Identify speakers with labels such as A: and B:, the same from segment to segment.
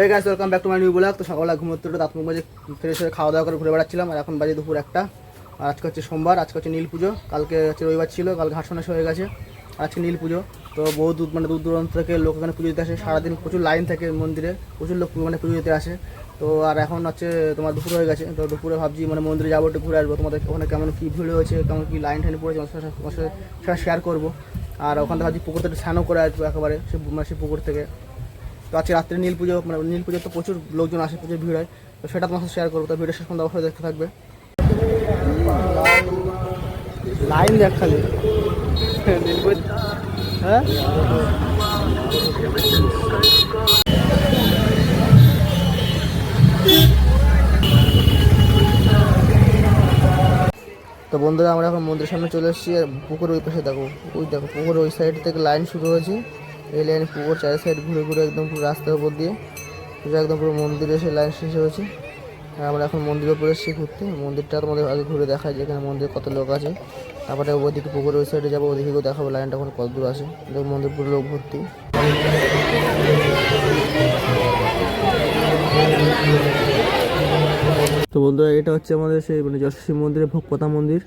A: এই guys, welcome back to my new blog. তো সকালে ঘুমোতে উঠে দাঁত মুখ মেজে ফ্রেশ হয়ে খাওয়া দাওয়া করে ঘুরে বেড়াচ্ছিলাম। আর এখন বাজে দুপুর 1টা। আর আজকে হচ্ছে সোমবার, আজকে হচ্ছে নীল পুজো। কালকে হচ্ছে রবিবার ছিল, কাল ঘাট সন্ন্যাস হয়ে গেছে। আজকে নীল পুজো। তো বহু দূর দূর দূরান্ত থেকে লোক এখানে পুজো দিতে আসে। সারাদিন প্রচুর লাইন থাকে মন্দিরে, প্রচুর লোক পুজো দিতে আসে। তো আর এখন হচ্ছে তোমার দুপুর হয়ে গেছে। তো দুপুরে ভাবছি মন্দিরে যাবো, একটু ঘুরে আসবো। তোমাদের ওখানে কেমন কী ভিড় হয়েছে, কেমন কী লাইন টাইন পড়েছে তোমার সাথে সেটা শেয়ার করবো। আর ওখানে ভাবছি পুকুর থেকে স্নানও করে আসবো একেবারে সে পুকুর থেকে। তো আজকে রাত্রে নীল পুজো, নীল পুজো তো প্রচুর লোকজন আসে, প্রচুর ভিড় হয়। তো সেটা তোমার সাথে শেয়ার করবো। তো ভিডিও শেষ পর্যন্ত অবশ্যই দেখতে থাকবে। লাইন দেখ খালি নীল পুজো। হ্যাঁ, তো বন্ধুরা আমরা এখন মন্দিরের সামনে চলে এসেছি। আর পুকুর ওই পাশে দেখো, ওই দেখো পুকুর ওই সাইড থেকে লাইন শুরু হয়েছে। এই লাইন পুকুর চারি সাইড ঘুরে ঘুরে একদম পুরো রাস্তার উপর দিয়ে একদম পুরো মন্দিরে এসে লাইন শেষ হয়েছে। আর আমরা এখন মন্দিরের উপরে এসেছি ঘুরতে। মন্দিরটা তোমাদের আগে ঘুরে দেখায় যে এখানে মন্দিরে কত লোক আছে। তারপরে ওইদিকে পুকুরের ওই সাইডে যাবো, ওইদিকেও দেখাবো লাইনটা এখন কত দূর আছে। দেখো মন্দির পুরো লোক ভর্তি। তো বন্ধুরা এটা হচ্ছে আমাদের সেই যশস্বী মন্দিরের ভোগপতা মন্দির।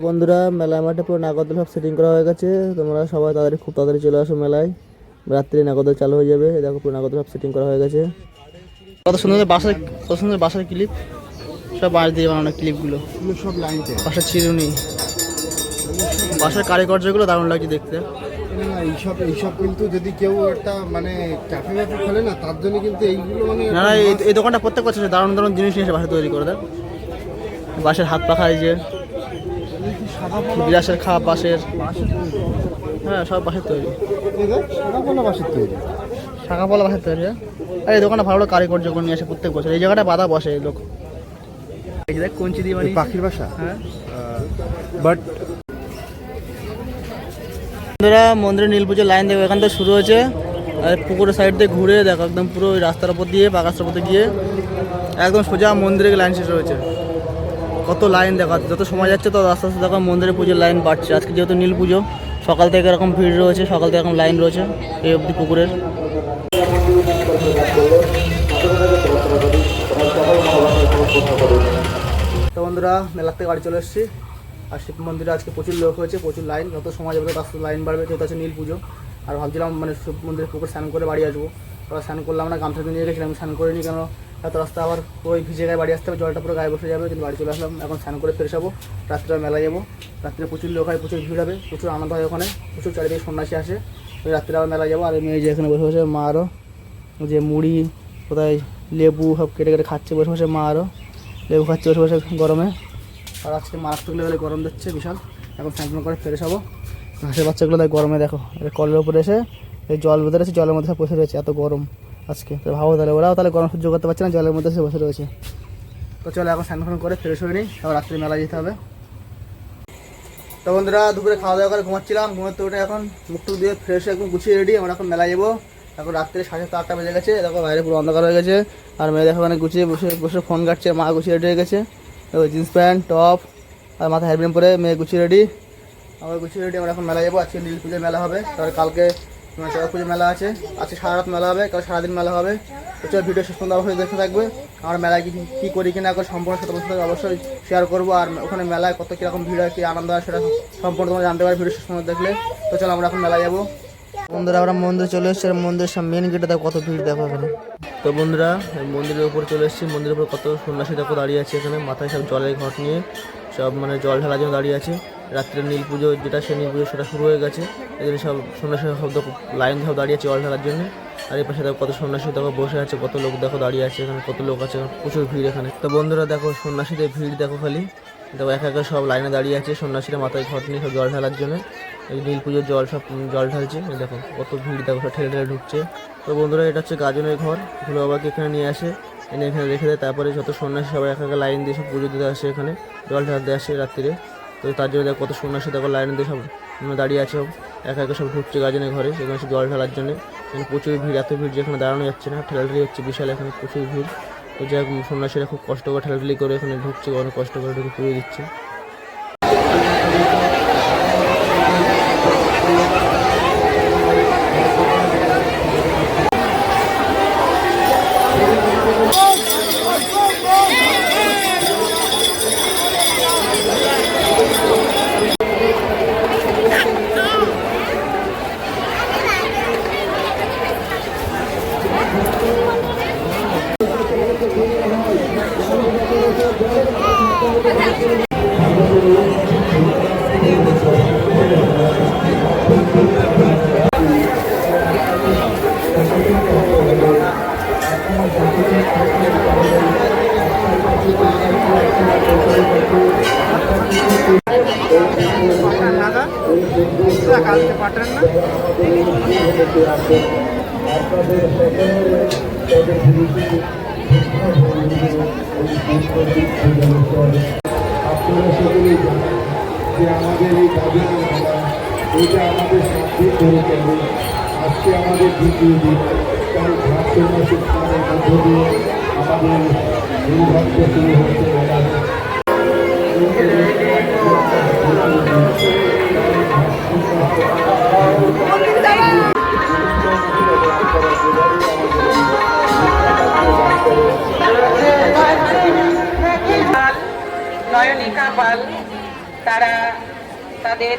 A: বন্ধুরা মেলা মাঠে পুরো নাগরদোল সব সেটিং করা হয়ে গেছে। তোমরা সবাই খুব তাড়াতাড়ি চলে আসো মেলায়। রাত্রে নাগরদোল চালু হয়ে যাবে। দেখো পুরো নাগরদোল সব সেটিং করা হয়ে গেছে। কত সুন্দর বাসার ক্লিপ, সব বাঁশ দিয়ে বানানো ক্লিপগুলো, সব লাইনতে বাসার চিরুনি, বাসার কারিগর্যগুলো দারুণ লাগছে দেখতে।
B: এইসব কিন্তু যদি কেউ একটা ক্যাফে খোলে না, তার জন্য কিন্তু এইগুলো
A: না এই দোকানটা প্রত্যেক বছর দারুণ দারুণ জিনিস নিয়ে এসে বাসা তৈরি করে দেয়। বাঁশের হাত পাখা, এই যে বিরাসের খাপ বাঁশের, হ্যাঁ সব বাঁশের তৈরি, শাঁখাপলা বাঁশের তৈরি। আর এই দোকানটা ভালো কারিগর্য করে নিয়ে আসে প্রত্যেক বছর। এই জায়গাটা বাধা বসে এই লোক, এই যে দেখ কঞ্চি দিয়ে মানে
B: পাখির বাসা।
A: হ্যাঁ বাট বন্ধুরা মন্দিরে নীল পুজোর লাইন দেখো এখান থেকে শুরু হয়েছে। আর পুকুরের সাইড দিয়ে ঘুরে দেখো একদম পুরো ওই রাস্তার উপর দিয়ে পাকা রাস্তার উপর গিয়ে একদম সোজা মন্দিরে লাইন শেষ হয়েছে। কত লাইন দেখা, যত সময় যাচ্ছে তত আস্তে আস্তে দেখো মন্দিরে পুজোর লাইন বাড়ছে। আজকে যেহেতু নীল পুজো, সকাল থেকে এরকম ভিড় রয়েছে, সকাল থেকে এরকম লাইন রয়েছে এই অবধি পুকুরের। তো বন্ধুরা মেলার থেকে বাড়ি চলে এসেছি। আর শিব মন্দিরে আজকে প্রচুর লোক হয়েছে, প্রচুর লাইন। যত সময় যাবে তত আস্তে লাইন বাড়বে, যেহেতু আছে নীল পুজো। আর ভাবছিলাম শিব মন্দিরে পুকুর স্নান করে বাড়ি আসবো। ওরা স্নান করলাম না, গামছা নিয়ে গেছিলাম, স্নান করিনি, কেন এত রাস্তা আবার ওই ভিজে গায়ে বাড়ি আসতে হবে, জলটা পুরো গায়ে বসে যাবে। কিন্তু বাড়ি চলে আসলাম, এখন স্নান করে ফেরে যাবো। রাত্রে মেলা যাবো, রাত্রে প্রচুর লোক হয়, প্রচুর ভিড় হবে, প্রচুর আনন্দ হয় ওখানে, প্রচুর চারিদিকে সন্ন্যাসী আসে। ওই রাত্রে আবার মেলা যাবো। আর মেয়ে যে এখানে বসে বসে, মা আরও যে মুড়ি কোথায় লেবু সব কেটে কেটে খাচ্ছে বসে বসে, মা আরও লেবু খাচ্ছে বসে বসে গরমে। আর আজকে মারাত্মক লেভেলে গরম দিচ্ছে বিশাল। এখন স্নান করে ফেরে যাবো। ঘাসের বাচ্চাগুলো তাই গরমে দেখো কলের উপরে এসে এই জল বেঁধে রয়েছে, জলের মধ্যে সব বসে রয়েছে, এত গরম আজকে। তো ভাবো তাহলে ওরাও তাহলে গরম সহ্য করতে পারছে না, জলের মধ্যে এসে বসে রয়েছে। তো চলো এখন স্নান করে ফ্রেশ হয়ে নিই, তারপর রাত্রে মেলা যেতে হবে। তো বন্ধুরা দুপুরে খাওয়া দাওয়া করে ঘুমাচ্ছিলাম, ঘুমাতে উঠে এখন মুখ টুক দিয়ে ফ্রেশ হয়ে একদম গুছিয়ে রেডি। আমরা এখন মেলা যাবো। এখন রাত্রে 7:30-8টা বেজে গেছে। দেখো বাইরে পুরো অন্ধকার হয়ে গেছে। আর মেয়ে দেখো ওখানে গুছিয়ে বসে বসে ফোন কাটছে, মা গুছিয়ে রেডি হয়ে গেছে। জিন্স প্যান্ট টপ আর মাথায় হেডব্যান্ড পরে মেয়ে গুছিয়ে রেডি, আমরা গুছিয়ে রেডি। আমরা এখন মেলা যাবো। আজকে নীল পুজোর মেলা হবে, তারপরে কালকে চড়ক পুজোর মেলা আছে। আজকে সারা রাত মেলা হবে, কাল সারাদিন মেলা হবে। তো চলো ভিডিও শেষ পর্যন্ত অবশ্যই দেখতে থাকবে। আমরা মেলায় কী করি কিনা করে সম্পূর্ণ সাথে অবশ্যই শেয়ার করবো। আর ওখানে মেলায় কত কীরকম ভিড় হয়, কী আনন্দ হয়, সেটা সম্পূর্ণ তোমরা জানতে পারবে ভিডিও শেষ পর্যন্ত দেখলে। তো চলো আমরা এখন মেলা যাবো। বন্ধুরা আমরা মন্দিরে চলে এসেছি। আর মন্দিরের সব মেন গেটে দেখো কত ভিড় দেখো এখানে। তো বন্ধুরা মন্দিরের উপরে চলে এসেছি। মন্দিরের উপর কত সন্ন্যাসী দেখো দাঁড়িয়ে আছে এখানে, মাথায় সব জলের ঘট নিয়ে সব জল ঢালার জন্য দাঁড়িয়ে আছে। রাত্রে নীল পুজো যেটা, সে নীল পুজো সেটা শুরু হয়ে গেছে। এই জন্য সব সন্ন্যাসী সব লাইন সব দাঁড়িয়ে আছে জল ঢালার জন্য। আর এই পাশে দেখো কত সন্ন্যাসী দেখো বসে আছে, কত লোক দেখো দাঁড়িয়ে আছে এখানে, কত লোক আছে, প্রচুর ভিড় এখানে। তো বন্ধুরা দেখো সন্ন্যাসীদের ভিড় দেখো খালি, দেখো একা একা সব লাইনে দাঁড়িয়ে আছে সন্ন্যাসীরা মাথায় ঘট নিয়ে সব জল ঢালার জন্য। এই নীল পুজোর জল সব জল ঢালছে, দেখো কত ভিড় দেখো, সব ঠেলে ঠেলে ঢুকছে। তো বন্ধুরা এটা হচ্ছে গাজনের ঘর, ভোলে বাবাকে এখানে নিয়ে আসে, এনে এখানে রেখে দেয়। তারপরে যত সন্ন্যাসী সবাই একা একা লাইন দিয়ে সব পুজো দিতে আসে, এখানে জল ঢালতে আসে রাত্রিরে। তো তার জন্য দেখো কত সন্ন্যাসী দেখো লাইন দিয়ে সব দাঁড়িয়ে আছে, সব একা একা সব ঢুকছে গাজনের ঘরে, সেখানে জল ঢালার জন্য। এখানে প্রচুর ভিড়, এত ভিড় যেখানে দাঁড়ানো যাচ্ছে না, ঠেলাঠেলি হচ্ছে বিশাল, এখানে প্রচুর ভিড়। তো যাই হোক সন্ন্যাসীরা খুব কষ্ট করে ঠেলাঠেলি করে এখানে ঢুকছে, অনেক কষ্ট করে ঢুকে পুজো দিচ্ছে। কালকে পাঠান না
B: আপনারা সকলেই জানেন যে আমাদের এই দাবি এটা আমাদের সাথে করে চলে। আজকে আমাদের দ্বিতীয় দিন, কাল ভারতীয় মাসের স্থানের মধ্য দিয়ে আমাদের নির্বাচন শুরু হতে পারে।
C: নয়নিকা পাল তারা তাদের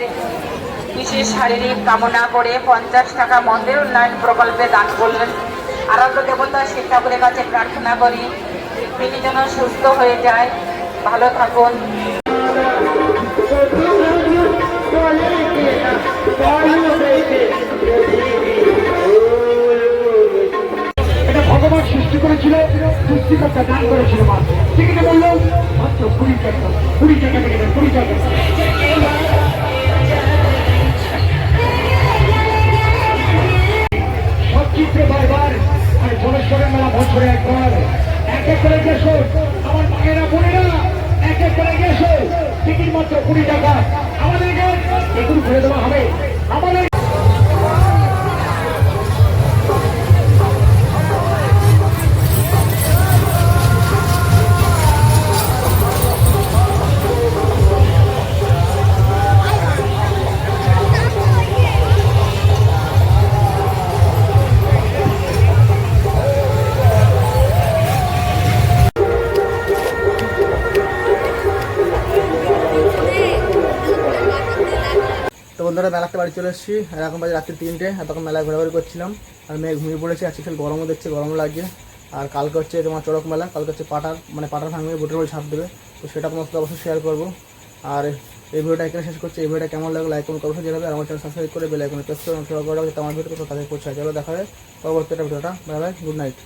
C: বিশেষ শারীরিক কামনা করে 50 টাকা মন্দির উন্নয়ন প্রকল্পে দান করলেন। আরাধ্য দেবতা শিব ঠাকুরের কাছে প্রার্থনা করি তিনি যেন সুস্থ হয়ে যায়, ভালো থাকুন।
D: এটা ভগবান সৃষ্টি করেছিল, সৃষ্টিকর্তা দান করেছিল মাত্র টিকিটে বলল মাত্র 20 টাকা, 20 টাকা টিকিটে 20 টাকা। সচিত্র বারবার আর জলেশ্বরের মেলা বছরে একবার, এক এক করে গেছো আমার মায়েরা বোনেরা, এক এক করে গেছো টিকিট মাত্র 20 টাকা। আমাদেরকে এগুলো করে দেওয়া হবে। আমাদের
A: তো বন্ধুরা মেলাতে বাড়ি চলে এসেছি, আর এখন বাজে রাত্রি 3টে। আর তখন মেলায় ঘোরাঘুরি করছিলাম, আর মেয়ে ঘুমিয়ে পড়েছে। আজকে খেল গরমও দেখছে, গরম লাগছে। আর কালকে হচ্ছে তোমার চড়ক মেলা, কালকে হচ্ছে পাটার ভাঙিয়ে বোটের মধ্যে ছাপ দেবে। তো সেটা তোমার সাথে অবশ্যই শেয়ার করবো। আর এই ভিডিওটা এখানে শেষ করছি। এই ভিডিওটা কেমন লাগলো লাইক করুন, অবশ্যই জানাবে। আর আমার চ্যানেল সাবস্ক্রাইব করে বেল আইকনে প্রেস করে ফলো করে রাখবে, আমার ভিডিও তাদের করছে। চলো দেখা হবে পরবর্তী একটা ভিডিওটা। Bye bye, good night.